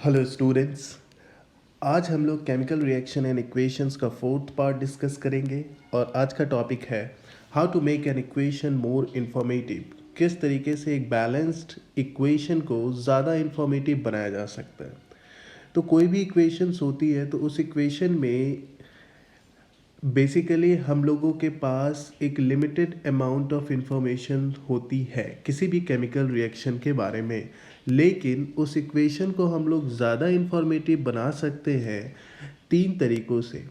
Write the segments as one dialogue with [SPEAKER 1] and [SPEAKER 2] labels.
[SPEAKER 1] Hello students. आज हम लोग केमिकल रिएक्शन एंड इक्वेशंस का फोर्थ पार्ट डिस्कस करेंगे और आज का टॉपिक है how to make an equation more informative. किस तरीके से एक बैलेंस्ड इक्वेशन को ज़्यादा इन्फॉर्मेटिव बनाया जा सकता है। तो कोई भी इक्वेशंस होती है तो उस इक्वेशन में बेसिकली हम लोगों के पास एक लिमिटेड अमाउंट ऑफ इंफॉर्मेशन होती है किसी भी केमिकल रिएक्शन के बारे में, लेकिन उस इक्वेशन को हम लोग ज़्यादा इंफॉर्मेटिव बना सकते हैं तीन तरीक़ों से।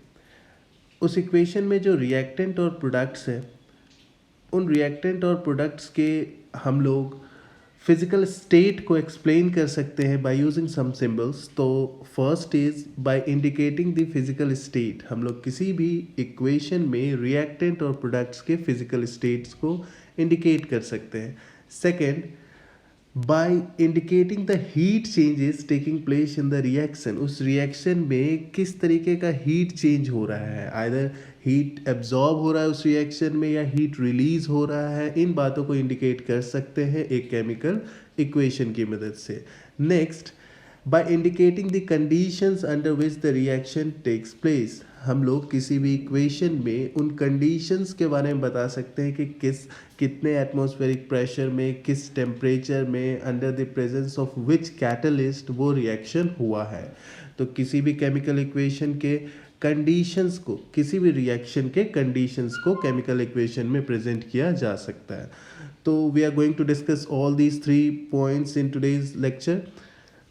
[SPEAKER 1] उस इक्वेशन में जो रिएक्टेंट और प्रोडक्ट्स है, उन रिएक्टेंट और प्रोडक्ट्स के हम लोग फिजिकल स्टेट को एक्सप्लेन कर सकते हैं बाय यूजिंग सम सिंबल्स। तो first is by indicating the physical state. हम लोग किसी भी इक्वेशन में रिएक्टेंट और प्रोडक्ट्स के फिजिकल स्टेट्स को इंडिकेट कर सकते हैं। Second, by indicating the heat changes taking place in the reaction. उस रिएक्शन में किस तरीके का हीट चेंज हो रहा है, आइदर हीट एब्जॉर्ब हो रहा है उस रिएक्शन में या हीट रिलीज हो रहा है, इन बातों को इंडिकेट कर सकते हैं एक केमिकल इक्वेशन की मदद से। Next, by indicating the conditions under which the reaction takes place. हम लोग किसी भी इक्वेशन में उन कंडीशंस के बारे में बता सकते हैं कि कितने एटमॉस्फेरिक प्रेशर में, किस टेम्परेचर में, under the presence of which catalyst वो रिएक्शन हुआ है। तो किसी भी केमिकल इक्वेशन के कंडीशंस को, किसी भी रिएक्शन के कंडीशंस को केमिकल इक्वेशन में प्रेजेंट किया जा सकता है। तो we are going to discuss all these 3 points in today's lecture.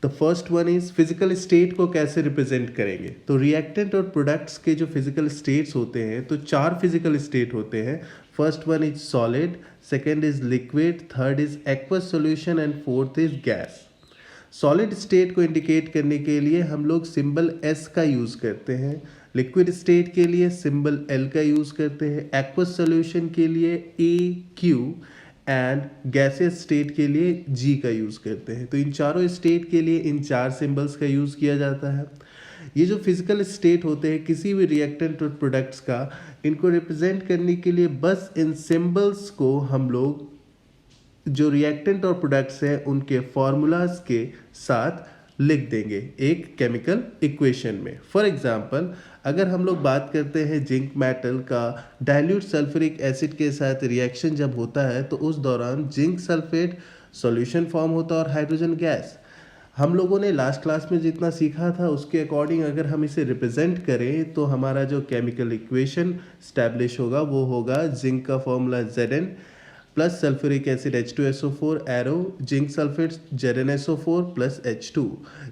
[SPEAKER 1] The first one is physical state को कैसे रिप्रेजेंट करेंगे। तो रिएक्टेंट और प्रोडक्ट्स के जो फिजिकल स्टेट्स होते हैं, तो 4 फिजिकल स्टेट होते हैं। First one is solid, second is liquid, third is aqueous solution and fourth is gas. Solid state को इंडिकेट करने के लिए हम लोग सिंबल S का यूज़ करते हैं, लिक्विड स्टेट के लिए सिंबल L का यूज़ करते हैं, एक्वस सॉल्यूशन के लिए AQ एंड गैसियस स्टेट के लिए G का यूज़ करते हैं। तो इन चारों स्टेट के लिए इन 4 सिंबल्स का यूज़ किया जाता है। ये जो फिजिकल स्टेट होते हैं किसी भी रिएक्टेंट और प्रोडक्ट्स का, इनको रिप्रेजेंट करने के लिए बस इन सिंबल्स को हम लोग जो रिएक्टेंट और प्रोडक्ट्स हैं उनके फॉर्मूलाज के साथ लिख देंगे एक केमिकल इक्वेशन में। फॉर एग्जांपल, अगर हम लोग बात करते हैं जिंक मेटल का डाइल्यूट सल्फ्यूरिक एसिड के साथ रिएक्शन जब होता है तो उस दौरान जिंक सल्फेट सॉल्यूशन फॉर्म होता है और हाइड्रोजन गैस। हम लोगों ने लास्ट क्लास में जितना सीखा था उसके अकॉर्डिंग अगर हम इसे रिप्रेजेंट करें तो हमारा जो केमिकल इक्वेशन स्टैब्लिश होगा वो होगा जिंक का formula Zn plus sulphuric acid H2SO4 arrow zinc sulphate ZnSO4 plus H2।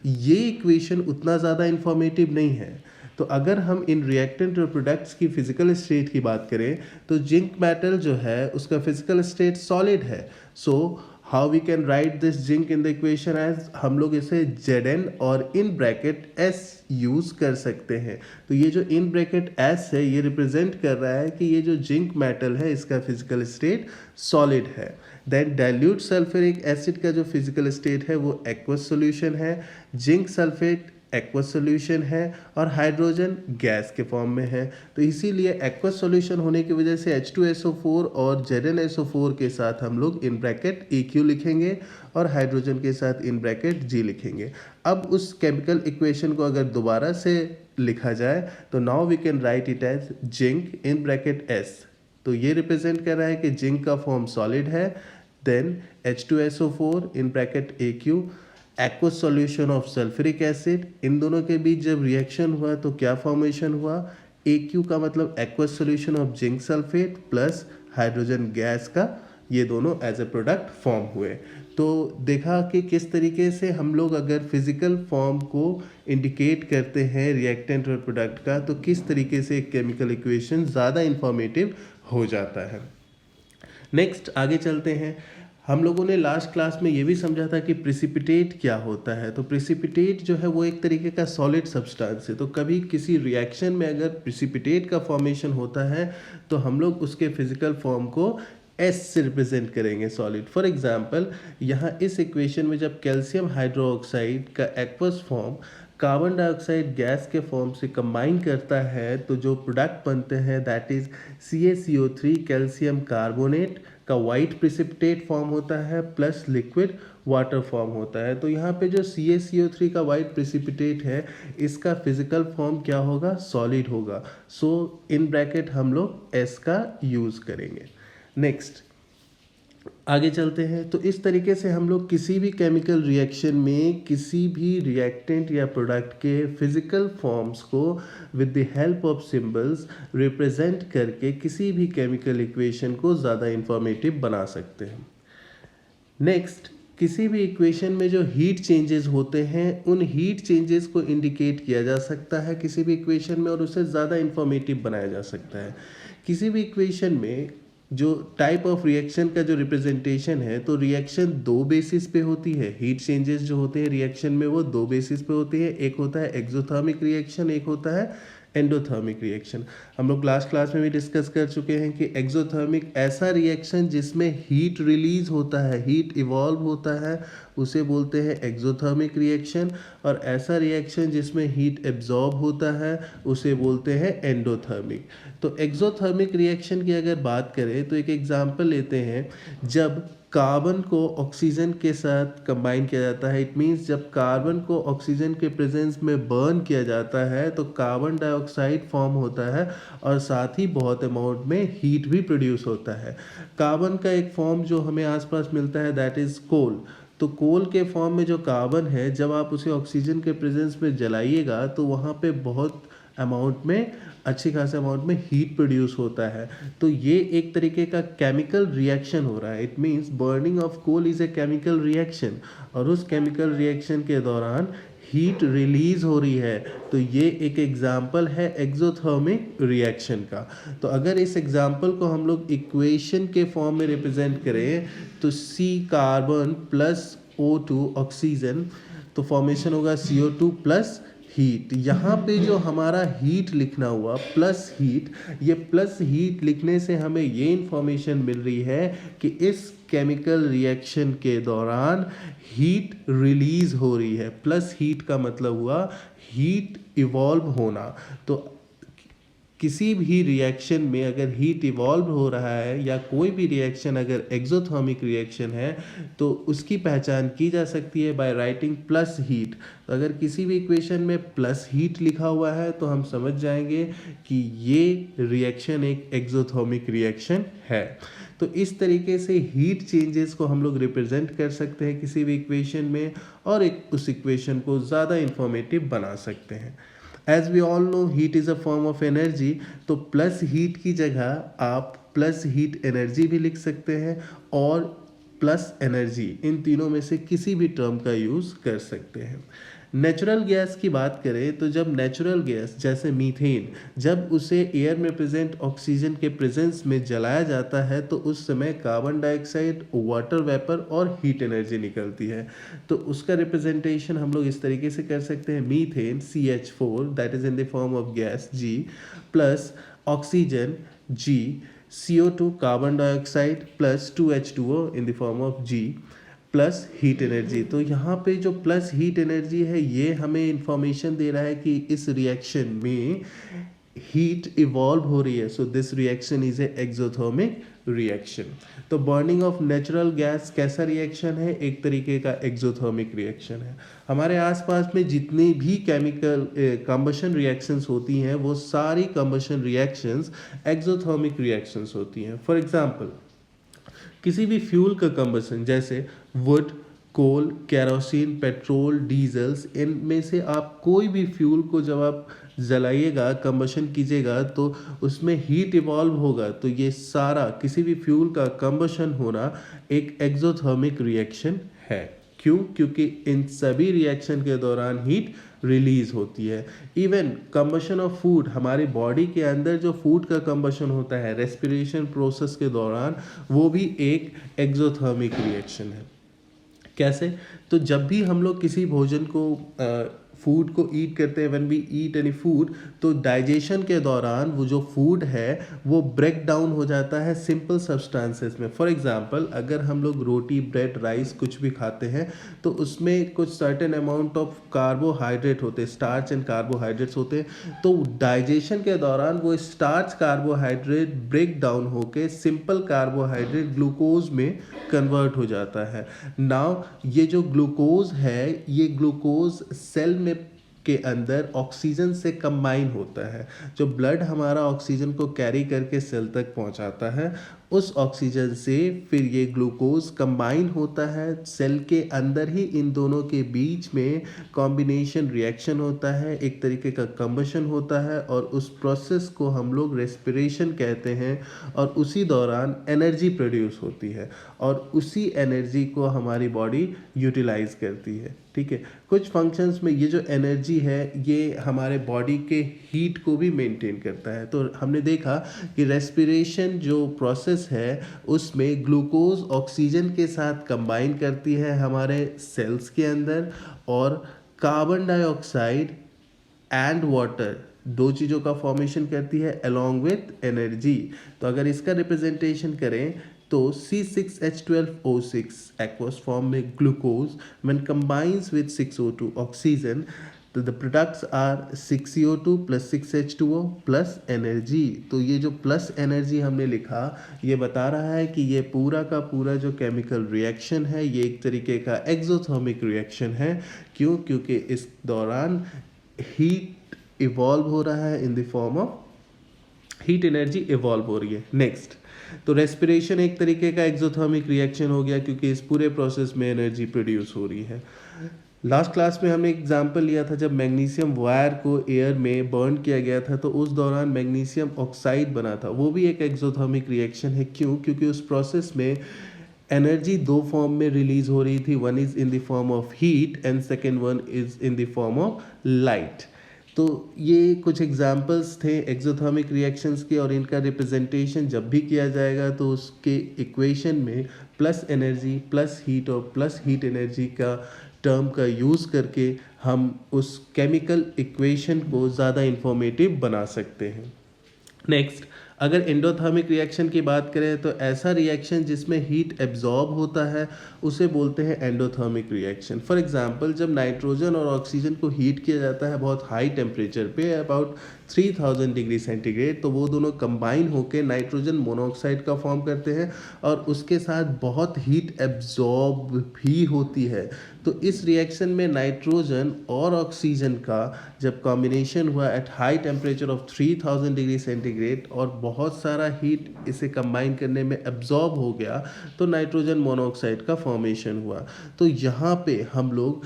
[SPEAKER 1] ये इक्वेशन उतना ज़्यादा इंफॉर्मेटिव नहीं है। तो अगर हम इन रिएक्टेंट और प्रोडक्ट्स की फिजिकल स्टेट की बात करें तो जिंक मेटल जो है उसका फिजिकल स्टेट सॉलिड है। So how we can write this zinc in the equation as, हम लोग इसे Zn और इन ब्रैकेट S यूज़ कर सकते हैं। तो ये जो इन ब्रैकेट S है ये रिप्रेजेंट कर रहा है कि ये जो जिंक मेटल है इसका फिजिकल स्टेट सॉलिड है। देन डाइल्यूट सल्फ्यूरिक एसिड का जो फिजिकल स्टेट है वो एक्वस सॉल्यूशन है, जिंक सल्फेट एक्वस सॉल्यूशन है और हाइड्रोजन गैस के फॉर्म में है। तो इसीलिए एक्वस सॉल्यूशन होने की वजह से H2SO4 और ZnSO4 के साथ हम लोग इन ब्रैकेट EQ लिखेंगे और हाइड्रोजन के साथ इन ब्रैकेट G लिखेंगे। अब उस केमिकल इक्वेशन को अगर दोबारा से लिखा जाए तो now we can write it as zinc in bracket S। तो ये रिप्रेजेंट कर रहा है कि जिंक का फॉर्म सॉलिड है, then H2SO4 in bracket AQ aqueous solution of sulphuric acid. इन दोनों के बीच जब रिएक्शन हुआ तो क्या फॉर्मेशन हुआ, AQ का मतलब aqueous solution of zinc sulphate plus hydrogen gas का, ये दोनों एज ए प्रोडक्ट फॉर्म हुए। तो देखा कि किस तरीके से हम लोग अगर फिजिकल फॉर्म को इंडिकेट करते हैं रिएक्टेंट और प्रोडक्ट का तो किस तरीके से एक केमिकल इक्वेशन ज़्यादा इंफॉर्मेटिव हो जाता है। नेक्स्ट आगे चलते हैं। हम लोगों ने लास्ट क्लास में ये भी समझा था कि प्रिसिपिटेट क्या होता है। तो प्रिसिपिटेट जो है वो एक तरीके का सॉलिड सब्सटेंस है। तो कभी किसी रिएक्शन में अगर प्रिसिपिटेट का फॉर्मेशन होता है तो हम लोग उसके फिजिकल फॉर्म को S से रिप्रेजेंट करेंगे, सॉलिड। फॉर एग्जांपल, यहाँ इस इक्वेशन में जब कैल्शियम हाइड्रोक्साइड का aqueous form carbon dioxide gas के फॉर्म से कंबाइन करता है तो जो प्रोडक्ट बनते हैं that is CaCO3 calcium carbonate का वाइट प्रिसिपिटेट फॉर्म होता है प्लस लिक्विड वाटर फॉर्म होता है। तो यहाँ पे जो CaCO3 का वाइट प्रिसिपिटेट है इसका फिजिकल फॉर्म क्या होगा, सॉलिड होगा। सो इन ब्रैकेट हम लोग S का यूज़ करेंगे। नेक्स्ट आगे चलते हैं। तो इस तरीके से हम लोग किसी भी केमिकल रिएक्शन में किसी भी रिएक्टेंट या प्रोडक्ट के फिजिकल फॉर्म्स को with the help of symbols represent करके किसी भी केमिकल इक्वेशन को ज़्यादा इंफॉर्मेटिव बना सकते हैं। नेक्स्ट, किसी भी इक्वेशन में जो हीट चेंजेस होते हैं उन हीट चेंजेस को इंडिकेट किया जा सकता है किसी भी इक्वेशन में और उसे ज़्यादा इंफॉर्मेटिव बनाया जा सकता है। किसी भी इक्वेशन में जो टाइप ऑफ रिएक्शन का जो रिप्रेजेंटेशन है, तो रिएक्शन दो बेसिस पे होती है। हीट चेंजेस जो होते हैं रिएक्शन में वो दो बेसिस पे होती है, एक होता है एक्सोथर्मिक रिएक्शन, एक होता है एंडोथर्मिक रिएक्शन। हम लोग लास्ट क्लास में भी डिस्कस कर चुके हैं कि एक्सोथर्मिक ऐसा रिएक्शन जिसमें हीट रिलीज होता है, हीट इवॉल्व होता है, उसे बोलते हैं एक्सोथर्मिक रिएक्शन। और ऐसा रिएक्शन जिसमें हीट एब्जॉर्ब होता है उसे बोलते हैं एंडोथर्मिक। तो एक्सोथर्मिक रिएक्शन की अगर बात करें तो एक एग्जांपल लेते हैं, जब कार्बन को ऑक्सीजन के साथ कंबाइन किया जाता है, इट मीन्स जब कार्बन को ऑक्सीजन के प्रेजेंस में बर्न किया जाता है तो कार्बन डाइऑक्साइड फॉर्म होता है और साथ ही बहुत अमाउंट में हीट भी प्रोड्यूस होता है। कार्बन का एक फॉर्म जो हमें आसपास मिलता है दैट इज़ कोल। तो कोल के फॉर्म में जो कार्बन है जब आप उसे ऑक्सीजन के प्रेजेंस में जलाइएगा तो वहाँ पे बहुत अमाउंट में, अच्छी खासे अमाउंट में हीट प्रोड्यूस होता है। तो ये एक तरीके का केमिकल रिएक्शन हो रहा है। It means burning of coal is a chemical reaction और उस केमिकल रिएक्शन के दौरान हीट रिलीज हो रही है। तो ये एक एग्जाम्पल है एक्सोथर्मिक रिएक्शन का। तो अगर इस एग्जाम्पल को हम लोग इक्वेशन के फॉर्म में रिप्रेजेंट करें तो C carbon plus O2 oxygen, तो फॉर्मेशन होगा CO2 प्लस हीट। यहाँ पे जो हमारा हीट लिखना हुआ प्लस हीट, ये प्लस हीट लिखने से हमें ये इंफॉर्मेशन मिल रही है कि इस केमिकल रिएक्शन के दौरान हीट रिलीज हो रही है। प्लस हीट का मतलब हुआ हीट इवॉल्व होना। तो किसी भी रिएक्शन में अगर हीट इवॉल्व हो रहा है या कोई भी रिएक्शन अगर एक्सोथर्मिक रिएक्शन है तो उसकी पहचान की जा सकती है बाय राइटिंग प्लस हीट। तो अगर किसी भी इक्वेशन में प्लस हीट लिखा हुआ है तो हम समझ जाएंगे कि ये रिएक्शन एक एक्सोथर्मिक रिएक्शन है। तो इस तरीके से हीट चेंजेस को हम लोग रिप्रेजेंट कर सकते हैं किसी भी इक्वेशन में और उस इक्वेशन को ज़्यादा इंफॉर्मेटिव बना सकते हैं। As we all know heat is a form of energy, तो प्लस हीट की जगह आप प्लस हीट एनर्जी भी लिख सकते हैं और प्लस एनर्जी, इन तीनों में से किसी भी टर्म का यूज़ कर सकते हैं। नेचुरल गैस की बात करें तो जब नेचुरल गैस जैसे मीथेन, जब उसे एयर में प्रेजेंट ऑक्सीजन के प्रेजेंस में जलाया जाता है तो उस समय कार्बन डाइऑक्साइड, वाटर वेपर और हीट एनर्जी निकलती है। तो उसका रिप्रेजेंटेशन हम लोग इस तरीके से कर सकते हैं, methane CH4 that is in the form of gas G plus oxygen G, CO2 carbon dioxide plus 2H2O in the form of G plus heat energy. तो यहाँ पे जो प्लस हीट एनर्जी है ये हमें इंफॉर्मेशन दे रहा है कि इस रिएक्शन में हीट इवॉल्व हो रही है। So this reaction is a exothermic reaction. तो बर्निंग ऑफ नेचुरल गैस कैसा रिएक्शन है, एक तरीके का एक्सोथर्मिक रिएक्शन है। हमारे आसपास में जितनी भी केमिकल कंबशन रिएक्शंस होती हैं वो सारी कंबशन रिएक्शंस एक्सोथर्मिक रिएक्शंस होती हैं। फॉर एग्जांपल किसी भी फ्यूल का कंबशन जैसे wood, coal, kerosene, petrol, diesels, इनमें से आप कोई भी फ्यूल को जब आप जलाइएगा, कंबशन कीजिएगा तो उसमें हीट इवॉल्व होगा। तो ये सारा किसी भी फ्यूल का कंबशन होना एक एक्सोथर्मिक रिएक्शन है। क्यों? क्योंकि इन सभी रिएक्शन के दौरान हीट रिलीज होती है। इवन कंबशन ऑफ फूड, हमारी बॉडी के अंदर जो फूड का कंबशन होता है रेस्पिरेशन प्रोसेस के दौरान, वो भी एक एक्सोथर्मिक रिएक्शन है। कैसे? तो जब भी हम लोग किसी भोजन को फूड को ईट करते हैं, when we eat any food, तो डाइजेशन के दौरान वो जो फूड है वो ब्रेक डाउन हो जाता है सिंपल सब्सटेंसेस में। फॉर एग्जांपल अगर हम लोग रोटी, ब्रेड, राइस कुछ भी खाते हैं तो उसमें कुछ सर्टेन अमाउंट ऑफ कार्बोहाइड्रेट होते हैं, स्टार्च एंड कार्बोहाइड्रेट्स होते हैं। तो डाइजेशन के दौरान वो स्टार्च कार्बोहाइड्रेट ब्रेक डाउन होके सिंपल कार्बोहाइड्रेट ग्लूकोज में कन्वर्ट हो जाता है। नाउ ये जो ग्लूकोज है, ये ग्लूकोज सेल में के अंदर ऑक्सीजन से कंबाइन होता है। जो ब्लड हमारा ऑक्सीजन को कैरी करके सेल तक पहुंचाता है, उस ऑक्सीजन से फिर ये ग्लूकोज कंबाइन होता है सेल के अंदर ही। इन दोनों के बीच में कॉम्बिनेशन रिएक्शन होता है, एक तरीके का कंबशन होता है, और उस प्रोसेस को हम लोग रेस्पिरेशन कहते हैं। और उसी दौरान एनर्जी प्रोड्यूस होती है और उसी एनर्जी को हमारी बॉडी यूटिलाइज करती है। ठीक है, कुछ फंक्शंस में ये जो एनर्जी है ये हमारे बॉडी के हीट को भी मेंटेन करता है। तो हमने देखा कि रेस्पिरेशन जो प्रोसेस है उसमें ग्लूकोज ऑक्सीजन के साथ कंबाइन करती है हमारे सेल्स के अंदर, और कार्बन डाइऑक्साइड एंड वाटर दो चीज़ों का फॉर्मेशन करती है अलोंग विथ एनर्जी। तो अगर इसका रिप्रेजेंटेशन करें तो C6H12O6 एक्वस फॉर्म में glucose when combines with 6O2 oxygen, तो the products are 6CO2 plus 6H2O plus energy. तो ये जो प्लस एनर्जी हमने लिखा, ये बता रहा है कि ये पूरा का पूरा जो केमिकल रिएक्शन है ये एक तरीके का एक्सोथर्मिक रिएक्शन है। क्यों? क्योंकि इस दौरान हीट इवॉल्व हो रहा है in the form of heat, energy evolve हो रही है। नेक्स्ट, तो रेस्पिरेशन एक तरीके का एक्सोथर्मिक रिएक्शन हो गया क्योंकि इस पूरे प्रोसेस में एनर्जी प्रोड्यूस हो रही है। लास्ट क्लास में हमने एग्जांपल लिया था जब मैग्नीशियम वायर को एयर में बर्न किया गया था तो उस दौरान मैग्नीशियम ऑक्साइड बना था, वो भी एक एक्सोथर्मिक रिएक्शन है। क्यों? क्योंकि उस प्रोसेस में एनर्जी दो फॉर्म में रिलीज हो रही थी, one is in the form of heat and second one is in the form of light. तो ये कुछ एग्जाम्पल्स थे एक्सोथर्मिक रिएक्शंस के, और इनका रिप्रेजेंटेशन जब भी किया जाएगा तो उसके इक्वेशन में प्लस एनर्जी प्लस हीट और प्लस हीट एनर्जी का टर्म का यूज़ करके हम उस केमिकल इक्वेशन को ज़्यादा इंफॉर्मेटिव बना सकते हैं। नेक्स्ट, अगर एंडोथर्मिक रिएक्शन की बात करें तो ऐसा रिएक्शन जिसमें हीट एब्जॉर्ब होता है उसे बोलते हैं एंडोथर्मिक रिएक्शन। फॉर एग्जांपल जब नाइट्रोजन और ऑक्सीजन को हीट किया जाता है बहुत हाई टेम्परेचर पे, अबाउट 3000 डिग्री सेंटीग्रेड, तो वो दोनों कंबाइन होकर नाइट्रोजन मोनोऑक्साइड का फॉर्म करते हैं और उसके साथ बहुत हीट एब्जॉर्ब भी होती है। तो इस रिएक्शन में नाइट्रोजन और ऑक्सीजन का जब कॉम्बिनेशन हुआ at high temperature of 3000 degree centigrade और बहुत सारा हीट इसे कंबाइन करने में एब्जॉर्ब हो गया तो नाइट्रोजन मोनोऑक्साइड का फॉर्मेशन हुआ। तो यहाँ पे हम लोग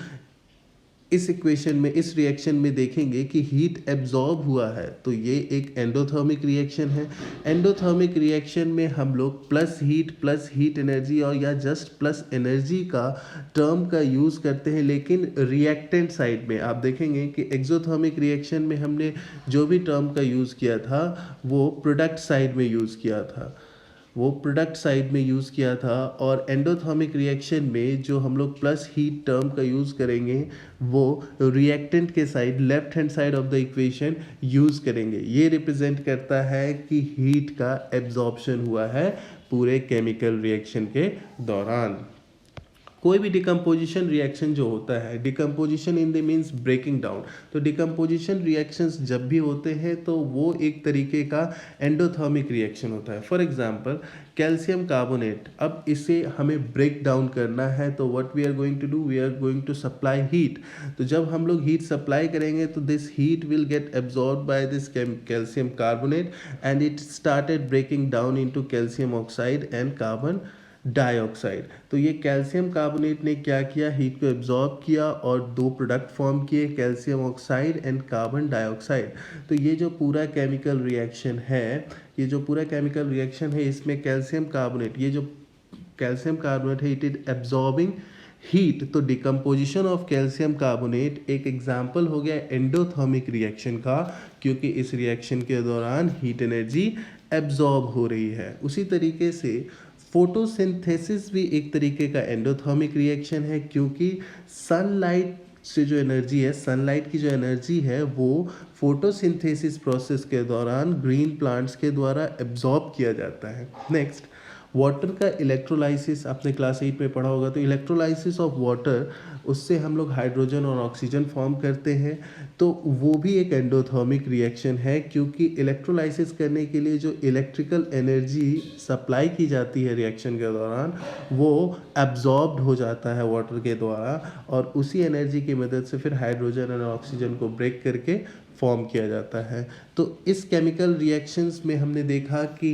[SPEAKER 1] इस इक्वेशन में, इस रिएक्शन में देखेंगे कि हीट एब्जॉर्ब हुआ है, तो ये एक एंडोथर्मिक रिएक्शन है। एंडोथर्मिक रिएक्शन में हम लोग प्लस हीट एनर्जी और या जस्ट प्लस एनर्जी का टर्म का यूज़ करते हैं, लेकिन रिएक्टेंट साइड में आप देखेंगे कि एक्सोथर्मिक रिएक्शन में हमने जो भी टर्म का यूज़ किया था वो प्रोडक्ट साइड में यूज़ किया था, और एंडोथर्मिक रिएक्शन में जो हम लोग प्लस हीट टर्म का यूज़ करेंगे वो रिएक्टेंट के side, left hand side of the equation use करेंगे। ये रिप्रेजेंट करता है कि हीट का एब्जॉर्प्शन हुआ है पूरे केमिकल रिएक्शन के दौरान। कोई भी डिकम्पोजिशन रिएक्शन जो होता है, decomposition in the means breaking down, तो डिकम्पोजिशन रिएक्शंस जब भी होते हैं तो वो एक तरीके का एंडोथर्मिक रिएक्शन होता है। फॉर एग्जांपल कैल्शियम कार्बोनेट, अब इसे हमें ब्रेक डाउन करना है तो what we are going to do, we are going to supply heat. तो जब हम लोग हीट सप्लाई करेंगे तो this heat will get absorb by this calcium carbonate and it started breaking down into calcium oxide and carbon dioxide. तो ये calcium carbonate ने क्या किया, हीट को एब्जॉर्ब किया और दो प्रोडक्ट फॉर्म किए, calcium oxide and carbon dioxide. तो ये जो पूरा केमिकल रिएक्शन है, इसमें कैल्शियम कार्बोनेट, ये जो कैल्शियम कार्बोनेट है इट इज एब्जॉर्बिंग हीट। तो डिकम्पोजिशन ऑफ कैल्शियम कार्बोनेट एक एग्जाम्पल हो गया एंडोथर्मिक रिएक्शन का, क्योंकि इस रिएक्शन के दौरान हीट एनर्जी एब्जॉर्ब हो रही है। उसी तरीके से फोटोसिंथेसिस भी एक तरीके का एंडोथर्मिक रिएक्शन है, क्योंकि सनलाइट से जो एनर्जी है, सनलाइट की जो एनर्जी है, वो फोटोसिंथेसिस प्रोसेस के दौरान ग्रीन प्लांट्स के द्वारा एब्जॉर्ब किया जाता है। नेक्स्ट, वाटर का इलेक्ट्रोलाइसिस आपने क्लास 8 में पढ़ा होगा। तो इलेक्ट्रोलाइसिस ऑफ वाटर, उससे हम लोग हाइड्रोजन और ऑक्सीजन फॉर्म करते हैं। तो वो भी एक एंडोथर्मिक रिएक्शन है, क्योंकि इलेक्ट्रोलाइसिस करने के लिए जो इलेक्ट्रिकल एनर्जी सप्लाई की जाती है रिएक्शन के दौरान, वो एब्जॉर्ब्ड हो जाता है वाटर के द्वारा, और उसी एनर्जी की मदद से फिर हाइड्रोजन और ऑक्सीजन को ब्रेक करके फॉर्म किया जाता है। तो इस केमिकल रिएक्शंस में हमने देखा कि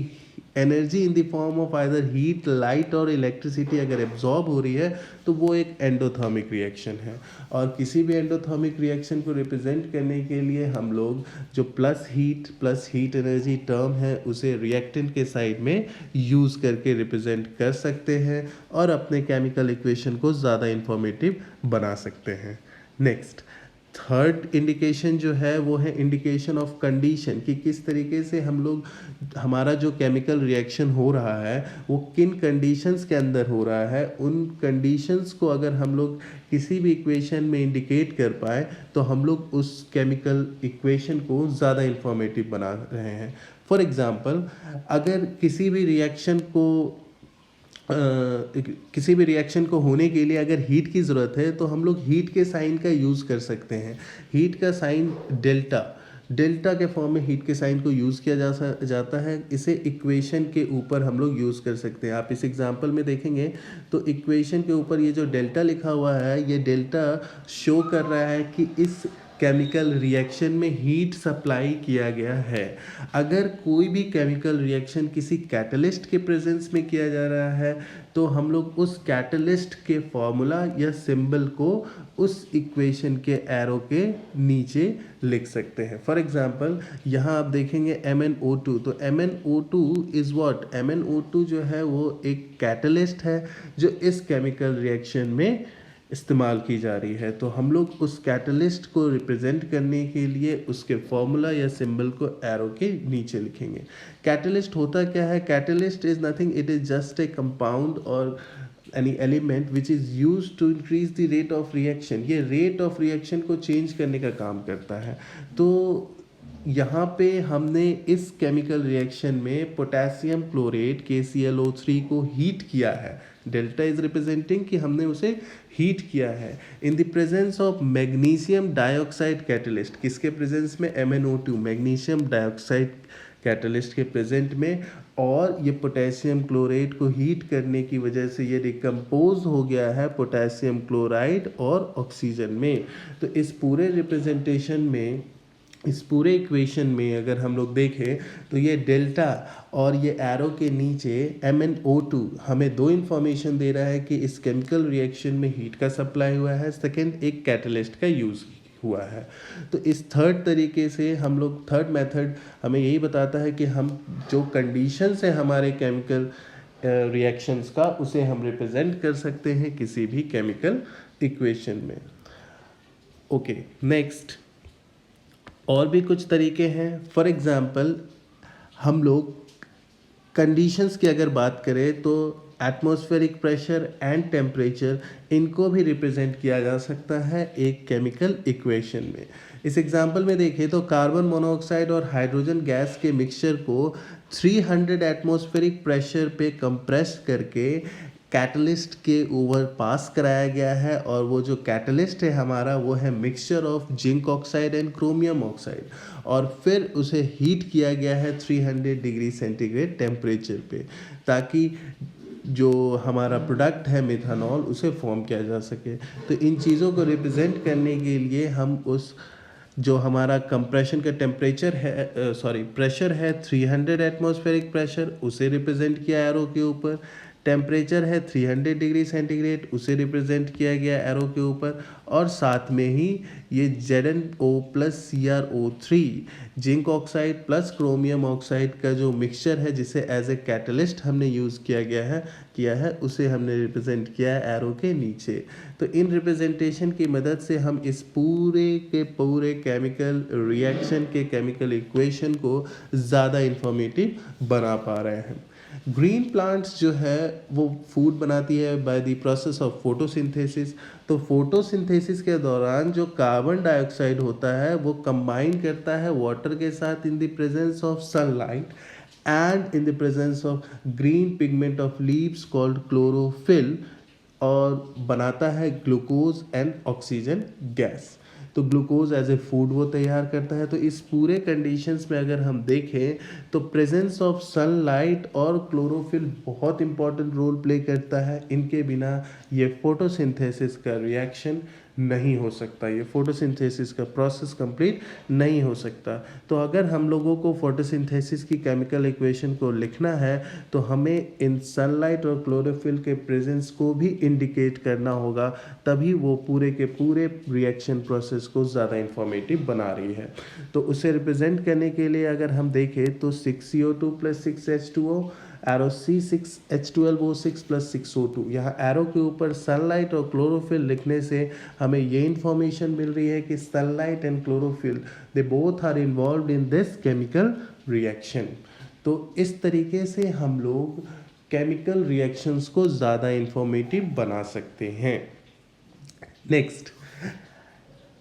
[SPEAKER 1] energy in the form of either heat, light और इलेक्ट्रिसिटी अगर एब्जॉर्ब हो रही है तो वो एक एंडोथर्मिक रिएक्शन है। और किसी भी एंडोथर्मिक रिएक्शन को रिप्रेजेंट करने के लिए हम लोग जो प्लस हीट एनर्जी टर्म है, उसे रिएक्टेंट के साइड में यूज़ करके रिप्रेजेंट कर सकते हैं और अपने केमिकल इक्वेशन को ज़्यादा इंफॉर्मेटिव बना सकते हैं। नेक्स्ट, थर्ड इंडिकेशन जो है वो है इंडिकेशन ऑफ कंडीशन, कि किस तरीके से हम लोग, हमारा जो केमिकल रिएक्शन हो रहा है वो किन कंडीशंस के अंदर हो रहा है। उन कंडीशंस को अगर हम लोग किसी भी इक्वेशन में इंडिकेट कर पाए तो हम लोग उस केमिकल इक्वेशन को ज़्यादा इंफॉर्मेटिव बना रहे हैं। फॉर एग्ज़ाम्पल, अगर किसी भी रिएक्शन को होने के लिए अगर हीट की ज़रूरत है तो हम लोग हीट के साइन का यूज़ कर सकते हैं। हीट का साइन डेल्टा के फॉर्म में हीट के साइन को यूज़ किया जाता है। इसे इक्वेशन के ऊपर हम लोग यूज़ कर सकते हैं। आप इस एग्जांपल में देखेंगे तो इक्वेशन के ऊपर ये जो डेल्टा लिखा हुआ है, ये डेल्टा शो कर रहा है कि इस केमिकल रिएक्शन में हीट सप्लाई किया गया है। अगर कोई भी केमिकल रिएक्शन किसी कैटलिस्ट के प्रेजेंस में किया जा रहा है तो हम लोग उस कैटलिस्ट के फॉर्मूला या सिंबल को उस इक्वेशन के एरो के नीचे लिख सकते हैं। फॉर एग्जांपल, यहाँ आप देखेंगे MnO2, तो MnO2 इज़ व्हाट, MnO2 जो है वो एक कैटलिस्ट है जो इस केमिकल रिएक्शन में इस्तेमाल की जा रही है। तो हम लोग उस कैटलिस्ट को रिप्रेजेंट करने के लिए उसके फॉर्मूला या सिंबल को एरो के नीचे लिखेंगे। कैटलिस्ट होता क्या है? Catalyst is nothing, it is just a compound और any element which is use to increase the rate of reaction. ये रेट ऑफ रिएक्शन को चेंज करने का काम करता है। तो यहाँ पे हमने इस केमिकल रिएक्शन में पोटेशियम क्लोरेट KClO3 को हीट किया है। डेल्टा इज रिप्रेजेंटिंग कि हमने उसे हीट किया है in the presence of magnesium dioxide catalyst. किसके प्रेजेंस में? MnO2, मैग्नीशियम डाइऑक्साइड कैटलिस्ट के प्रेजेंट में। और ये पोटेशियम क्लोराइड को हीट करने की वजह से ये डिकम्पोज हो गया है पोटेशियम क्लोराइड और ऑक्सीजन में। तो इस पूरे रिप्रेजेंटेशन में, इस पूरे इक्वेशन में अगर हम लोग देखें तो ये डेल्टा और ये एरो के नीचे MnO2 हमें दो इन्फॉर्मेशन दे रहा है कि इस केमिकल रिएक्शन में हीट का सप्लाई हुआ है, सेकेंड एक कैटलिस्ट का यूज़ हुआ है। तो इस थर्ड तरीके से हम लोग, थर्ड मेथड हमें यही बताता है कि हम जो कंडीशंस है हमारे केमिकल रिएक्शंस का, उसे हम रिप्रेजेंट कर सकते हैं किसी भी केमिकल इक्वेशन में। ओके, नेक्स्ट, और भी कुछ तरीके हैं। फॉर एग्ज़ाम्पल, हम लोग कंडीशंस की अगर बात करें तो एटमॉस्फेरिक प्रेशर एंड टेम्परेचर, इनको भी रिप्रेजेंट किया जा सकता है एक केमिकल इक्वेशन में। इस एग्जांपल में देखें तो कार्बन मोनोऑक्साइड और हाइड्रोजन गैस के मिक्सचर को 300 एटमॉस्फेरिक प्रेशर पे कंप्रेस करके कैटलिस्ट के ओवर पास कराया गया है। और वो जो कैटलिस्ट है हमारा, वो है mixture of zinc oxide and chromium oxide, और फिर उसे हीट किया गया है 300 डिग्री सेंटीग्रेड टेम्परेचर पे, ताकि जो हमारा प्रोडक्ट है मिथानॉल, उसे फॉर्म किया जा सके। तो इन चीज़ों को रिप्रेजेंट करने के लिए हम उस जो हमारा कंप्रेशन का टेम्परेचर है, प्रेशर है 300 एटमॉस्फेरिक प्रेशर, उसे रिप्रेजेंट किया एरो के ऊपर। टेम्परेचर है 300 डिग्री सेंटीग्रेड, उसे रिप्रेजेंट किया गया एरो के ऊपर। और साथ में ही ये ZnO plus CrO3 zinc oxide plus chromium oxide का जो मिक्सचर है, जिसे एज ए कैटलिस्ट हमने यूज़ किया है, उसे हमने रिप्रेजेंट किया है एरो के नीचे। तो इन रिप्रेजेंटेशन की मदद से हम इस पूरे के पूरे केमिकल रिएक्शन के केमिकल इक्वेशन को ज़्यादा इंफॉर्मेटिव बना पा रहे हैं। ग्रीन प्लांट्स जो है वो फूड बनाती है by the process of photosynthesis. तो फोटोसिंथेसिस के दौरान जो कार्बन डाइऑक्साइड होता है वो कंबाइन करता है वाटर के साथ in the presence of sunlight and in the presence of green pigment of leaves called chlorophyll, और बनाता है ग्लूकोज एंड ऑक्सीजन गैस। तो ग्लूकोज एज ए फूड वो तैयार करता है। तो इस पूरे कंडीशंस में अगर हम देखें तो प्रेजेंस ऑफ सनलाइट और क्लोरोफिल बहुत इंपॉर्टेंट रोल प्ले करता है। इनके बिना ये फोटोसिंथेसिस का रिएक्शन नहीं हो सकता, ये फोटोसिंथेसिस का प्रोसेस कंप्लीट नहीं हो सकता। तो अगर हम लोगों को फोटोसिंथेसिस की केमिकल इक्वेशन को लिखना है तो हमें इन सनलाइट और क्लोरोफिल के प्रेजेंस को भी इंडिकेट करना होगा, तभी वो पूरे के पूरे रिएक्शन प्रोसेस को ज़्यादा इंफॉर्मेटिव बना रही है। तो उसे रिप्रेजेंट करने के लिए अगर हम देखें तो 6CO2 + 6H2O, arrow C6H12O6 + 6O2। यहाँ एरो के ऊपर सनलाइट और क्लोरोफिल लिखने से हमें ये इंफॉर्मेशन मिल रही है कि sunlight and chlorophyll they both are involved in this chemical reaction. तो इस तरीके से हम लोग केमिकल रिएक्शंस को ज़्यादा इंफॉर्मेटिव बना सकते हैं। नेक्स्ट,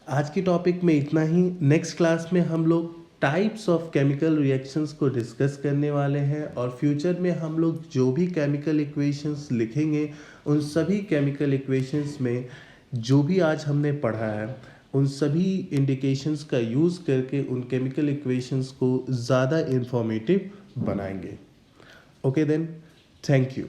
[SPEAKER 1] आज की टॉपिक में इतना ही। नेक्स्ट क्लास में हम लोग टाइप्स ऑफ केमिकल रिएक्शंस को डिस्कस करने वाले हैं, और फ्यूचर में हम लोग जो भी केमिकल इक्वेशंस लिखेंगे उन सभी केमिकल इक्वेशंस में जो भी आज हमने पढ़ा है उन सभी इंडिकेशंस का यूज़ करके उन केमिकल इक्वेशंस को ज़्यादा इंफॉर्मेटिव बनाएंगे। Okay then, thank you.